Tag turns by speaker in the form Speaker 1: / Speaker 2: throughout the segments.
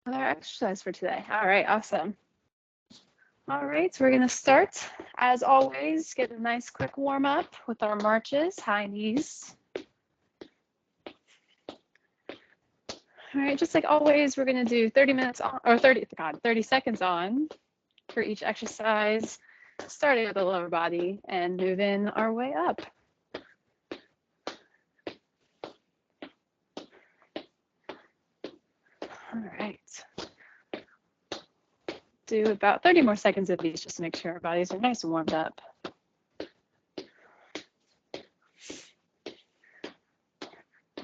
Speaker 1: with our exercise for today. All right, awesome. All right, so we're going to start, as always, get a nice quick warm up with our marches, high knees. All right, just like always, we're going to do 30 minutes on, or 30 seconds on for each exercise, starting with the lower body and moving our way up. All right. Do about 30 more seconds of these just to make sure our bodies are nice and warmed up.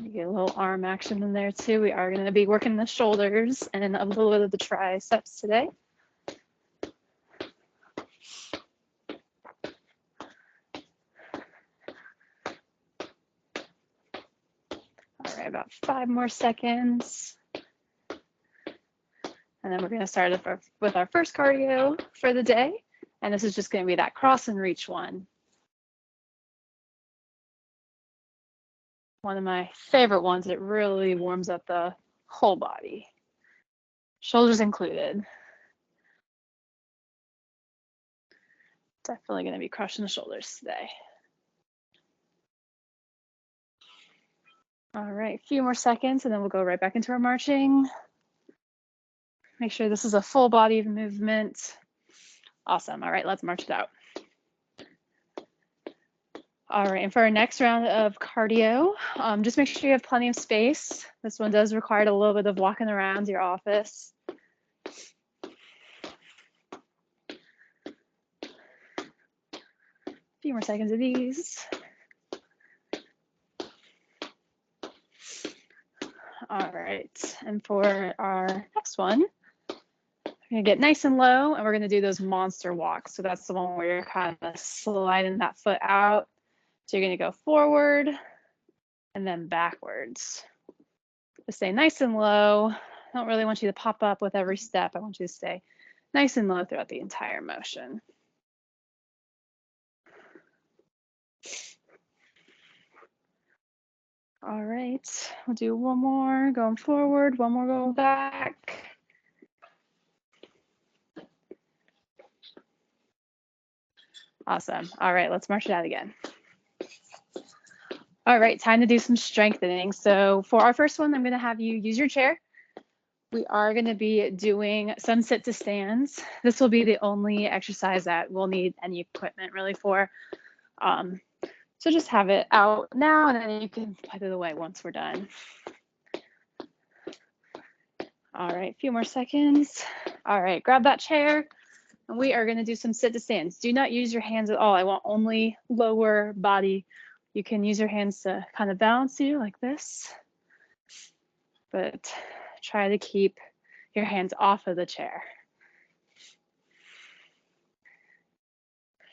Speaker 1: You get a little arm action in there too. We are going to be working the shoulders and a little bit of the triceps today. All right, about 5 more seconds. And then we're going to start with our first cardio for the day. And this is just going to be that cross and reach one. One of my favorite ones. It really warms up the whole body, shoulders included. Definitely going to be crushing the shoulders today. All right, a few more seconds and then we'll go right back into our marching. Make sure this is a full body movement. Awesome. All right, let's march it out. All right, and for our next round of cardio, just make sure you have plenty of space. This one does require a little bit of walking around your office. A few more seconds of these. All right, and for our next one, we're gonna get nice and low and we're gonna do those monster walks. So that's the one where you're kind of sliding that foot out. So you're gonna go forward and then backwards. Just stay nice and low. I don't really want you to pop up with every step. I want you to stay nice and low throughout the entire motion. All right, we'll do one more going forward, one more going back. Awesome. All right, let's march it out again. All right, time to do some strengthening. So for our first one, I'm going to have you use your chair. We are going to be doing some sit to stands. This will be the only exercise that we'll need any equipment really for. So just have it out now and then you can put it away once we're done. All right, a few more seconds. All right, grab that chair and we are going to do some sit to stands. Do not use your hands at all. I want only lower body. You can use your hands to kind of balance you like this, but try to keep your hands off of the chair.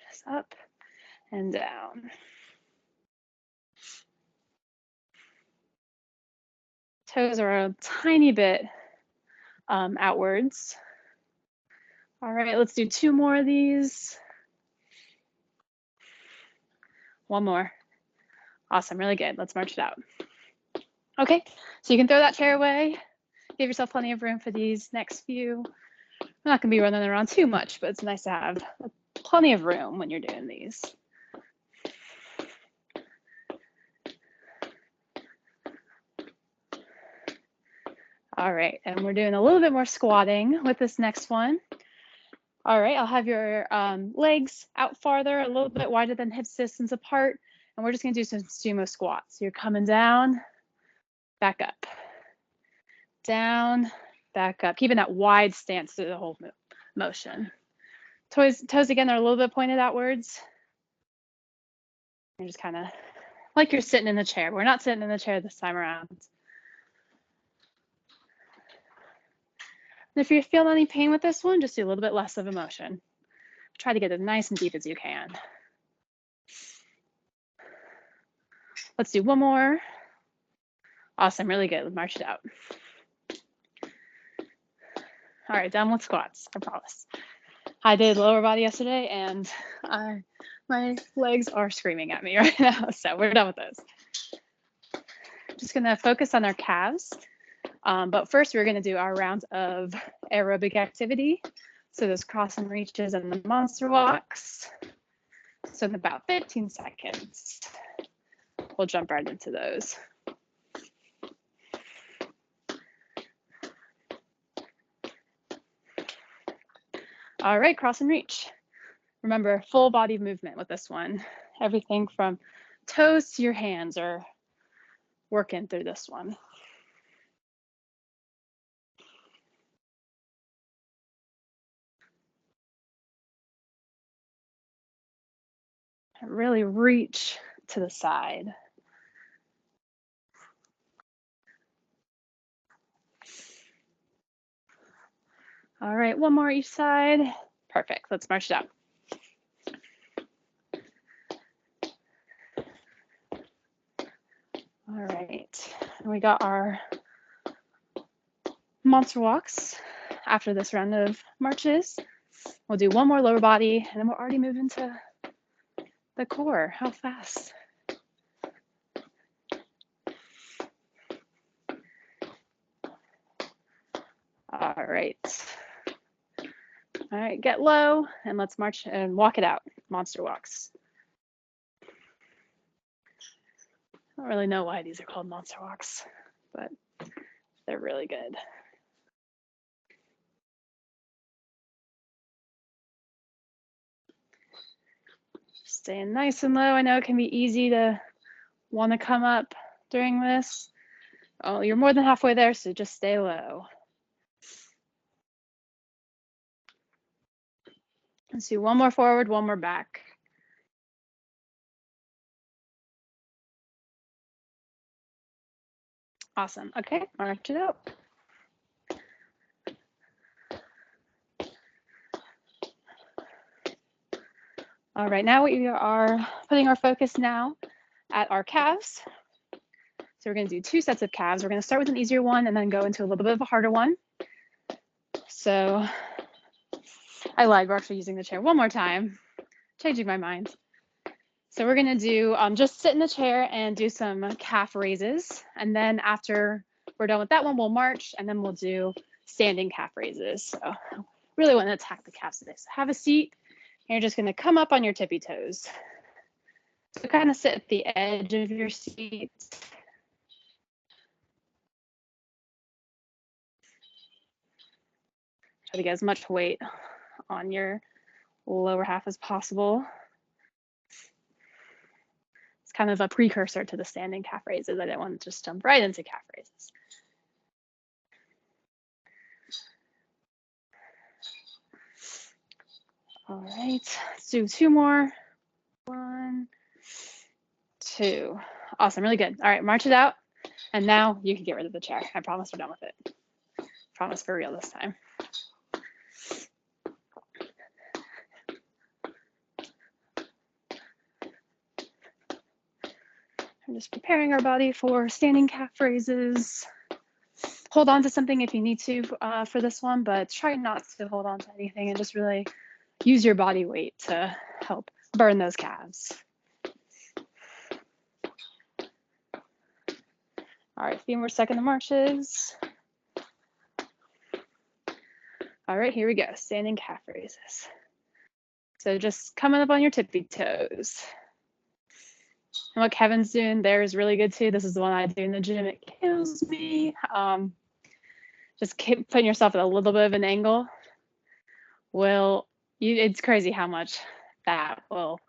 Speaker 1: Just up and down. Toes are a tiny bit outwards. All right, let's do 2 more of these. One more. Awesome, really good. Let's march it out. Okay, so you can throw that chair away. Give yourself plenty of room for these next few. I'm not gonna be running around too much, but it's nice to have plenty of room when you're doing these. All right, and we're doing a little bit more squatting with this next one. All right, I'll have your legs out farther, a little bit wider than hip distance apart, and we're just gonna do some sumo squats. You're coming down, back up, down, back up, keeping that wide stance through the whole motion. Toes again are a little bit pointed outwards. You're just kind of like you're sitting in the chair. We're not sitting in the chair this time around. And if you're feeling any pain with this one, just do a little bit less of a motion. Try to get as nice and deep as you can. Let's do one more. Awesome, really good. Let's march it out. All right, done with squats, I promise. I did lower body yesterday and my legs are screaming at me right now, so we're done with those. Just gonna focus on our calves. But first, we're going to do our round of aerobic activity. So those cross and reaches and the monster walks. So in about 15 seconds, we'll jump right into those. All right, cross and reach. Remember, full body movement with this one. Everything from toes to your hands are working through this one. Really reach to the side. All right, one more each side. Perfect, let's march it out. All right, we got our monster walks after this round of marches. We'll do one more lower body, and then we'll already move into the core. How fast? All right. All right, get low, and let's march and walk it out. Monster walks. I don't really know why these are called monster walks, but they're really good. Staying nice and low. I know it can be easy to want to come up during this. Oh, you're more than halfway there, so just stay low. Let's do one more forward, one more back. Awesome. Okay, march it out. All right, now we are putting our focus now at our calves. So we're going to do 2 sets of calves. We're going to start with an easier one and then go into a little bit of a harder one. So I lied, we're actually using the chair one more time, changing my mind. So we're going to do just sit in the chair and do some calf raises. And then after we're done with that one, we'll march and then we'll do standing calf raises. So really want to attack the calves today. So have a seat. And you're just going to come up on your tippy toes. So kind of sit at the edge of your seat. Try to get as much weight on your lower half as possible. It's kind of a precursor to the standing calf raises. I didn't want to just jump right into calf raises. All right, let's do 2 more. 1, 2. Awesome, really good. All right, march it out. And now you can get rid of the chair. I promise we're done with it. Promise for real this time. I'm just preparing our body for standing calf raises. Hold on to something if you need to for this one, but try not to hold on to anything and just really use your body weight to help burn those calves. All right, a few more second marches. All right, here we go, standing calf raises. So just coming up on your tippy toes. And what Kevin's doing there is really good too. This is the one I do in the gym. It kills me. Just keep putting yourself at a little bit of an angle. It's crazy how much that will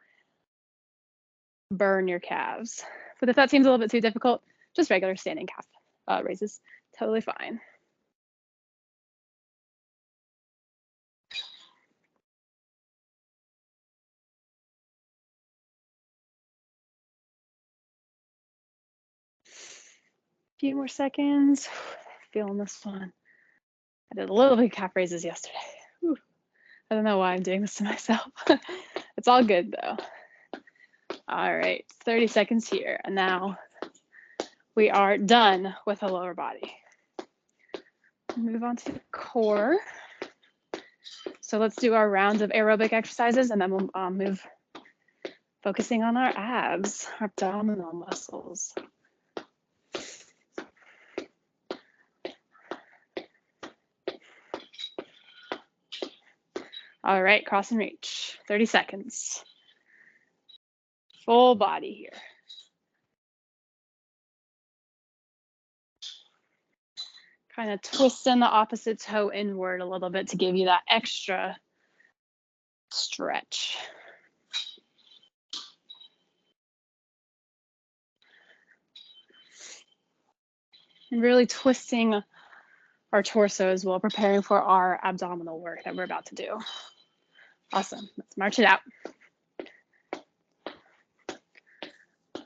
Speaker 1: burn your calves. But if that seems a little bit too difficult, just regular standing calf raises, totally fine. A few more seconds. Feeling this one. I did a little bit of calf raises yesterday. Whew. I don't know why I'm doing this to myself. It's all good though. All right, 30 seconds here. And now we are done with the lower body. Move on to the core. So let's do our round of aerobic exercises and then we'll move focusing on our abs, our abdominal muscles. All right, cross and reach, 30 seconds. Full body here. Kind of twisting the opposite toe inward a little bit to give you that extra stretch. And really twisting our torso as well, preparing for our abdominal work that we're about to do. Awesome, let's march it out.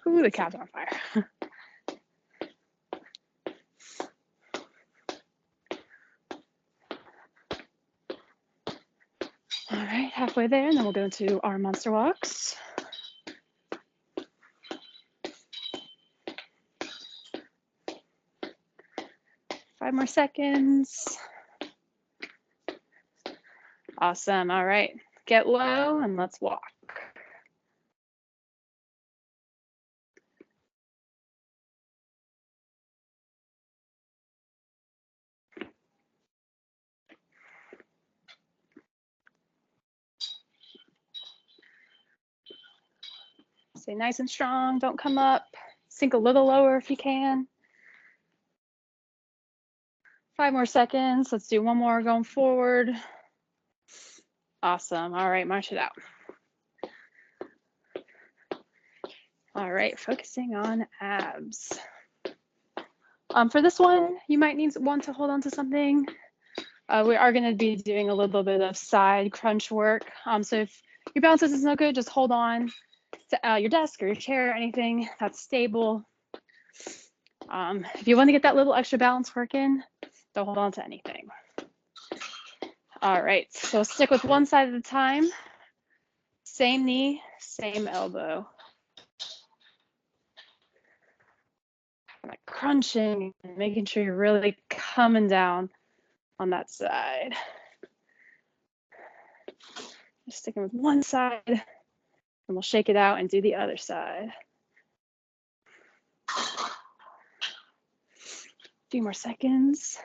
Speaker 1: Ooh, the calves are on fire. All right, halfway there, and then we'll go into our monster walks. Five more seconds. Awesome, all right. Get low and let's walk. Stay nice and strong, don't come up. Sink a little lower if you can. 5 more seconds, let's do one more going forward. Awesome, all right, march it out. All right, focusing on abs. For this one, you might want to hold on to something. We are gonna be doing a little bit of side crunch work. So if your balance is no good, just hold on to your desk or your chair, anything that's stable. If you want to get that little extra balance work in, don't hold on to anything. All right, so stick with one side at a time. Same knee, same elbow. Like crunching and making sure you're really coming down on that side. Just sticking with one side, and we'll shake it out and do the other side. A few more seconds.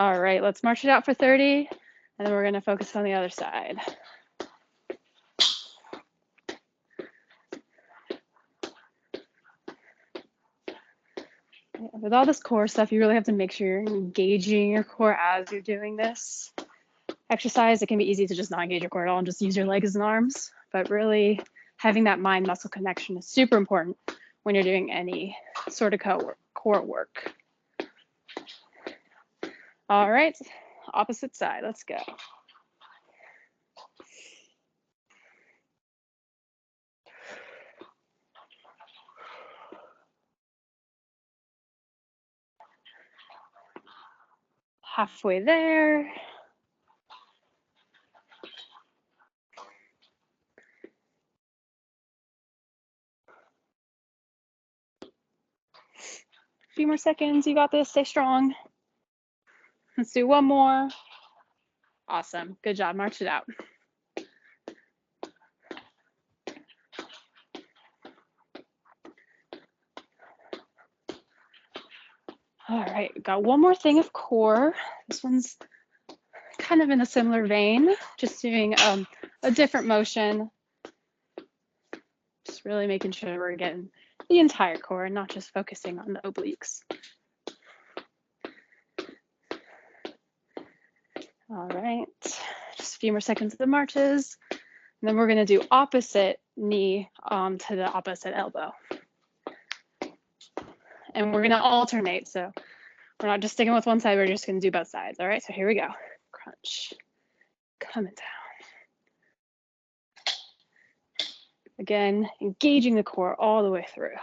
Speaker 1: All right, let's march it out for 30, and then we're gonna focus on the other side. With all this core stuff, you really have to make sure you're engaging your core as you're doing this exercise. It can be easy to just not engage your core at all and just use your legs and arms, but really having that mind-muscle connection is super important when you're doing any sort of core work. All right, opposite side, let's go. Halfway there. A few more seconds, you got this, stay strong. Let's do one more. Awesome, good job, march it out. All right, we've got one more thing of core. This one's kind of in a similar vein, just doing a different motion. Just really making sure we're getting the entire core and not just focusing on the obliques. All right, just a few more seconds of the marches. And then we're gonna do opposite knee to the opposite elbow. And we're gonna alternate, so we're not just sticking with one side, we're just gonna do both sides. All right, so here we go. Crunch, coming down. Again, engaging the core all the way through.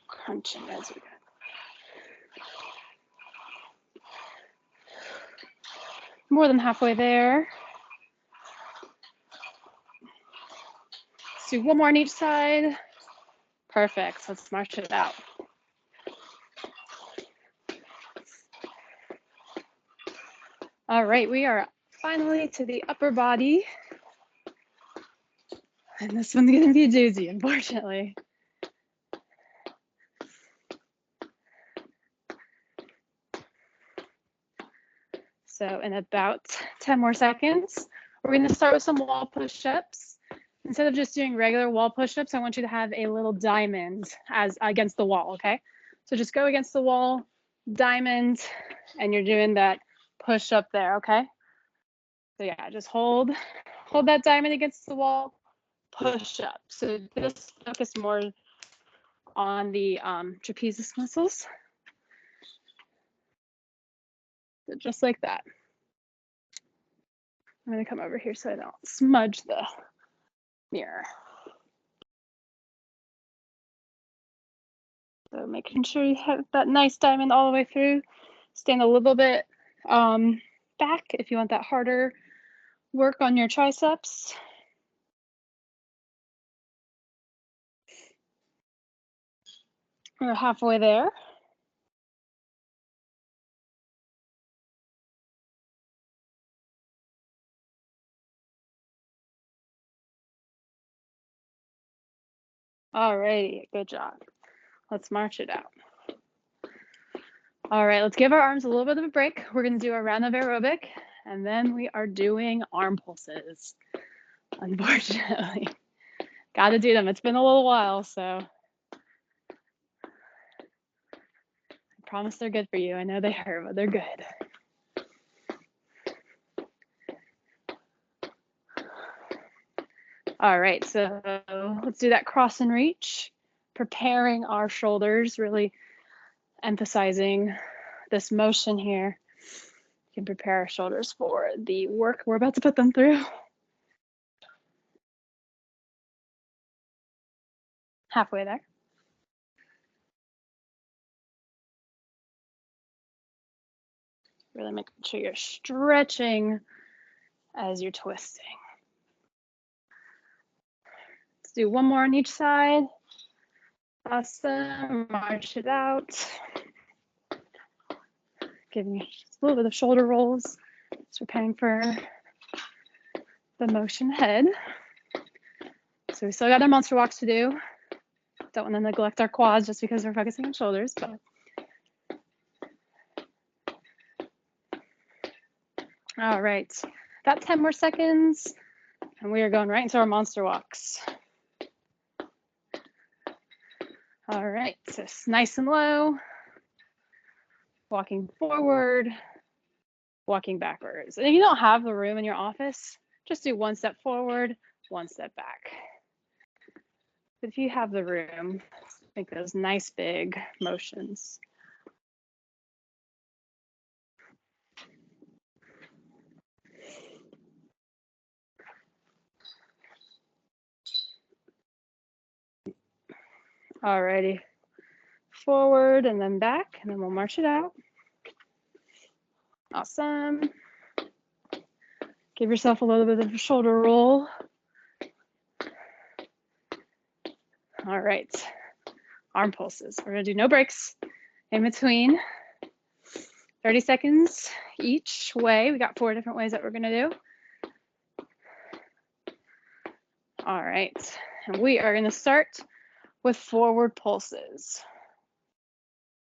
Speaker 1: Crunching as we go. More than halfway there. Let's do one more on each side. Perfect, let's march it out. All right, we are finally to the upper body. And this one's gonna be a doozy, unfortunately. So in about 10 more seconds, we're gonna start with some wall push-ups. Instead of just doing regular wall push-ups, I want you to have a little diamond as against the wall, okay? So just go against the wall, diamond, and you're doing that push up there, okay? So yeah, just hold that diamond against the wall, push up. So just focus more on the trapezius muscles. So just like that. I'm gonna come over here so I don't smudge the mirror. So making sure you have that nice diamond all the way through. Stand a little bit back if you want that harder work on your triceps. We're halfway there. All right, good job. Let's march it out. All right, let's give our arms a little bit of a break. We're gonna do a round of aerobic, and then we are doing arm pulses, unfortunately. Gotta do them. It's been a little while, so I promise they're good for you. I know they hurt, but they're good. All right, so let's do that cross and reach, preparing our shoulders, really emphasizing this motion here. You can prepare our shoulders for the work we're about to put them through. Halfway there. Really making sure you're stretching as you're twisting. Let's do one more on each side. Awesome. March it out. Giving you just a little bit of shoulder rolls. Just preparing for the motion ahead. So we still got our monster walks to do. Don't want to neglect our quads just because we're focusing on shoulders, but all right. About 10 more seconds, and we are going right into our monster walks. All right, so nice and low, walking forward, walking backwards. And if you don't have the room in your office, just do one step forward, one step back. But if you have the room, make those nice big motions. Alrighty, forward and then back, and then we'll march it out. Awesome. Give yourself a little bit of a shoulder roll. All right, arm pulses. We're gonna do no breaks in between. 30 seconds each way. We got 4 different ways that we're gonna do. All right, and we are gonna start with forward pulses.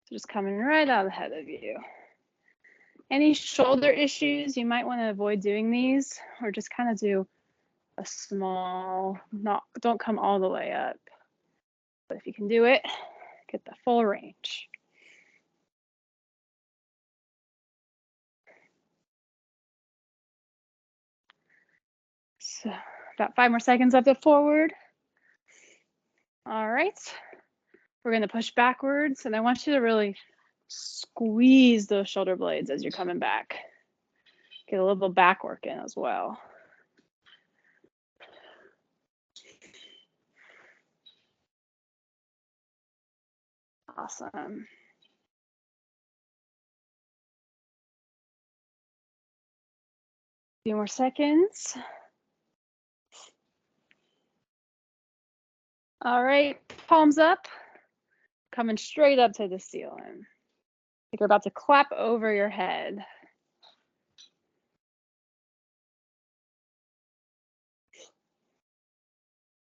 Speaker 1: So just coming right out ahead of you. Any shoulder issues, you might want to avoid doing these, or just kind of do a small, don't come all the way up. But if you can do it, get the full range. So about 5 more seconds up to forward. All right, we're going to push backwards, and I want you to really squeeze those shoulder blades as you're coming back. Get a little back work in as well. Awesome. Few more seconds. All right, palms up, coming straight up to the ceiling. Like you're about to clap over your head.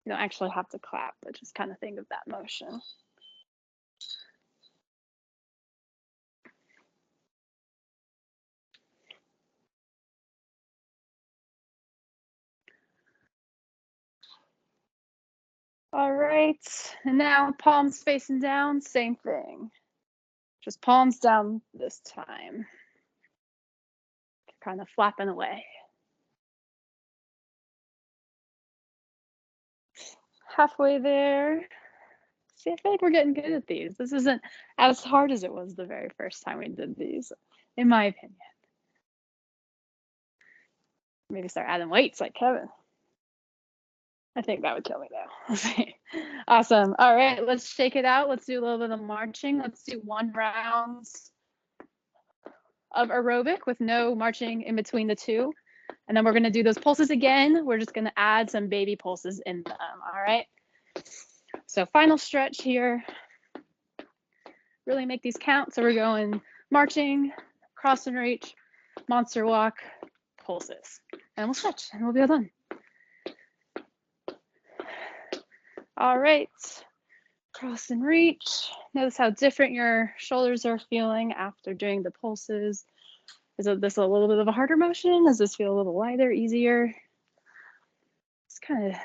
Speaker 1: You don't actually have to clap, but just kind of think of that motion. All right, and now palms facing down, same thing. Just palms down this time. Kind of flapping away. Halfway there. See, I feel like we're getting good at these. This isn't as hard as it was the very first time we did these, in my opinion. Maybe start adding weights like Kevin. I think that would kill me though. Awesome. All right, let's shake it out. Let's do a little bit of marching. Let's do 1 round of aerobic with no marching in between the two. And then we're gonna do those pulses again. We're just gonna add some baby pulses in them, all right? So final stretch here. Really make these count. So we're going marching, cross and reach, monster walk, pulses. And we'll stretch and we'll be all done. All right, cross and reach. Notice how different your shoulders are feeling after doing the pulses. Is this a little bit of a harder motion? Does this feel a little lighter, easier? Just kind of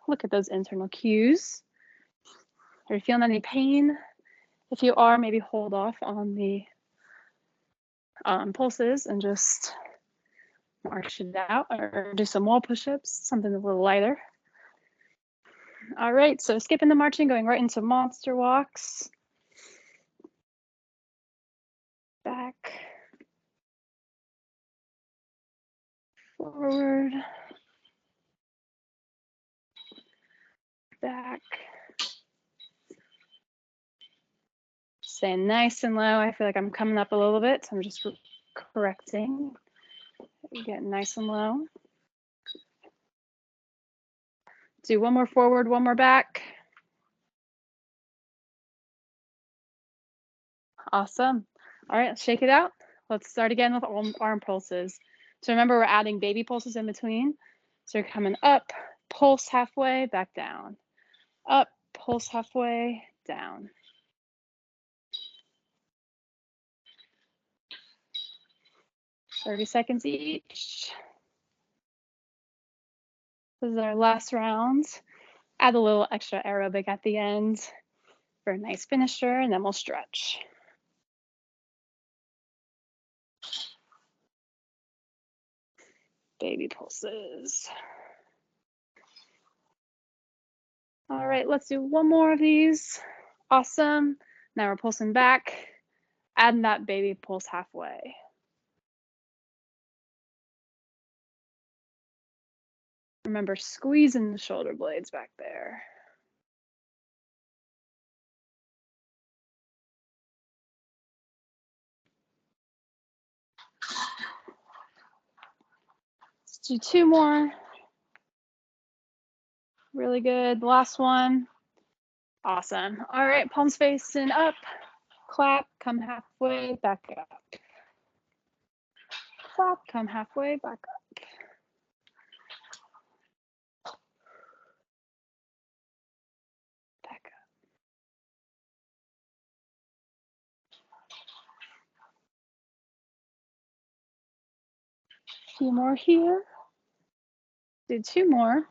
Speaker 1: look at those internal cues. Are you feeling any pain? If you are, maybe hold off on the pulses and just march it out, or do some wall push-ups, something a little lighter. All right, so skipping the marching, going right into monster walks. Back, forward, back. Staying nice and low. I feel like I'm coming up a little bit, so I'm just correcting. Getting nice and low. Do 1 more forward, 1 more back. Awesome. All right, let's shake it out. Let's start again with arm pulses. So remember, we're adding baby pulses in between. So you're coming up, pulse halfway, back down. Up, pulse halfway, down. .30 seconds each. This is our last round. Add a little extra aerobic at the end for a nice finisher, and then we'll stretch. Baby pulses. All right, let's do 1 more of these. Awesome. Now we're pulsing back, adding that baby pulse halfway. Remember, squeezing the shoulder blades back there. Let's do 2 more. Really good. Last one. Awesome. All right, palms facing up. Clap, come halfway, back up. Clap, come halfway, back up. Back up. A few more here. Do 2 more.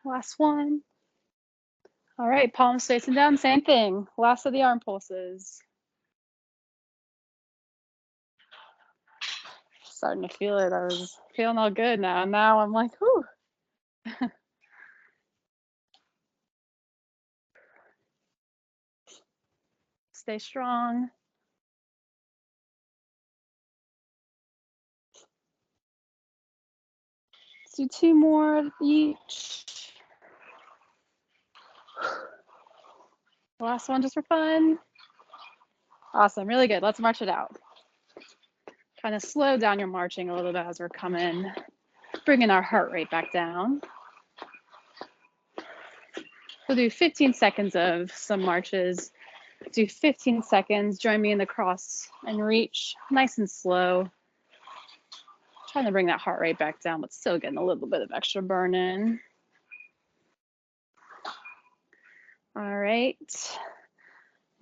Speaker 1: Last one. All right, palms facing down, same thing. Last of the arm pulses. Starting to feel it. I was feeling all good now. Now I'm like, whew. Stay strong. Let's do 2 more of each. Last one just for fun. Awesome, really good. Let's march it out. Kind of slow down your marching a little bit as we're coming, bringing our heart rate back down. We'll do 15 seconds of some marches. Do 15 seconds. Join me in the cross and reach, nice and slow. Trying to bring that heart rate back down, but still getting a little bit of extra burn in. All right.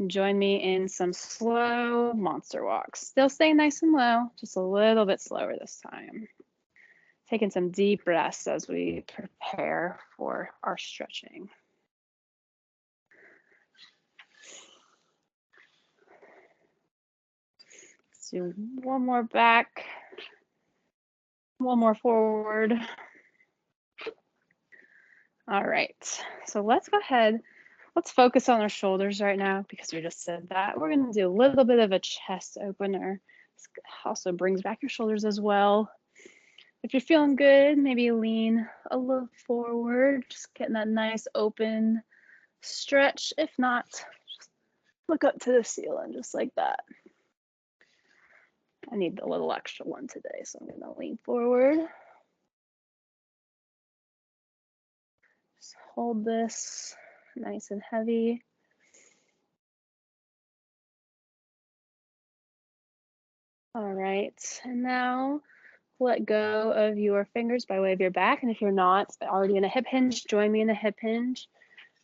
Speaker 1: Join me in some slow monster walks. Still staying nice and low, just a little bit slower this time. Taking some deep breaths as we prepare for our stretching. Let's do one more back, one more forward. All right, so let's go ahead. Let's focus on our shoulders right now because we just said that. We're going to do a little bit of a chest opener. This also brings back your shoulders as well. If you're feeling good, maybe lean a little forward, just getting that nice open stretch. If not, just look up to the ceiling just like that. I need a little extra one today, so I'm going to lean forward. Just hold this nice and heavy. All right, and now let go of your fingers by way of your back. And if you're not already in a hip hinge, join me in a hip hinge.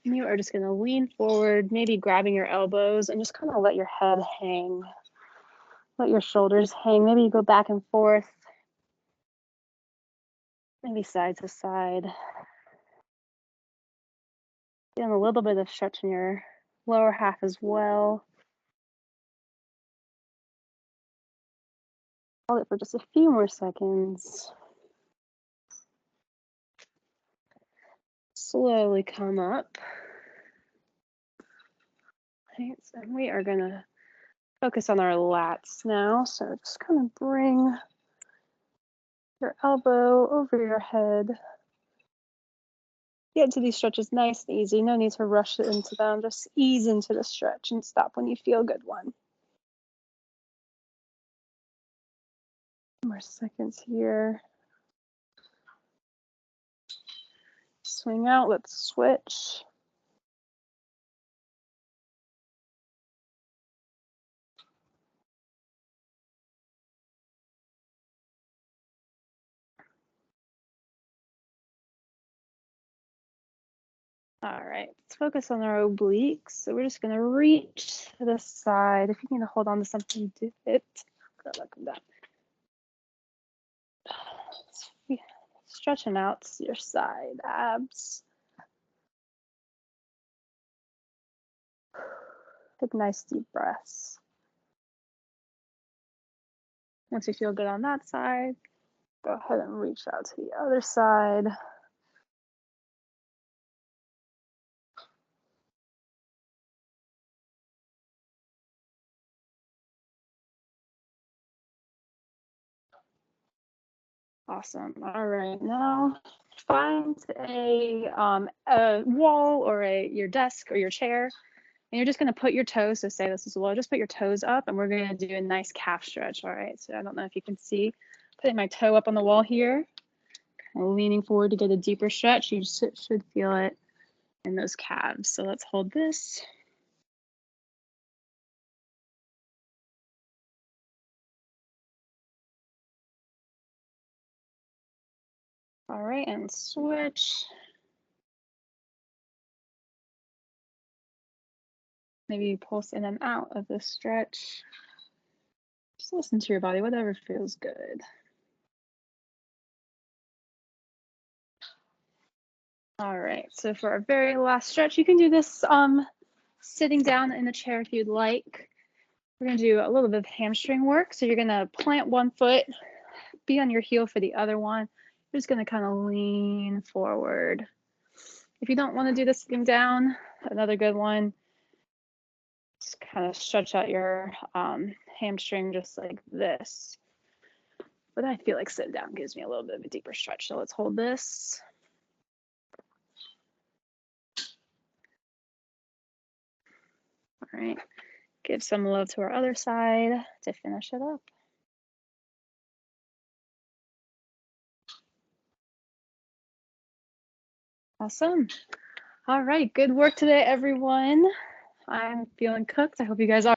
Speaker 1: And you are just going to lean forward, maybe grabbing your elbows and just kind of let your head hang. Let your shoulders hang. Maybe you go back and forth, maybe side to side. Feeling a little bit of stretch in your lower half as well. Hold it for just a few more seconds. Slowly come up. Right, so we are going to focus on our lats now. So just kind of bring your elbow over your head. Get into these stretches nice and easy. No need to rush into them. Just ease into the stretch and stop when you feel a good one. More seconds here. Swing out, let's switch. All right, let's focus on our obliques. So we're just gonna reach to the side. If you need to hold on to something, do it. Come down. Stretching out to your side abs. Take nice deep breaths. Once you feel good on that side, go ahead and reach out to the other side. Awesome. All right, now find a wall or your desk or your chair, and you're just going to put your toes. So say this is a wall. Just put your toes up, and we're going to do a nice calf stretch. All right. So I don't know if you can see, putting my toe up on the wall here, kind of leaning forward to get a deeper stretch. You should feel it in those calves. So let's hold this. All right, and switch. Maybe you pulse in and out of this stretch. Just listen to your body, whatever feels good. All right, so for our very last stretch, you can do this sitting down in the chair if you'd like. We're gonna do a little bit of hamstring work. So you're gonna plant one foot, be on your heel for the other one. You're just gonna kind of lean forward. If you don't wanna do this sitting down, another good one, just kind of stretch out your hamstring just like this. But I feel like sitting down gives me a little bit of a deeper stretch. So let's hold this. All right, give some love to our other side to finish it up. Awesome. All right, good work today, everyone. I'm feeling cooked. I hope you guys are.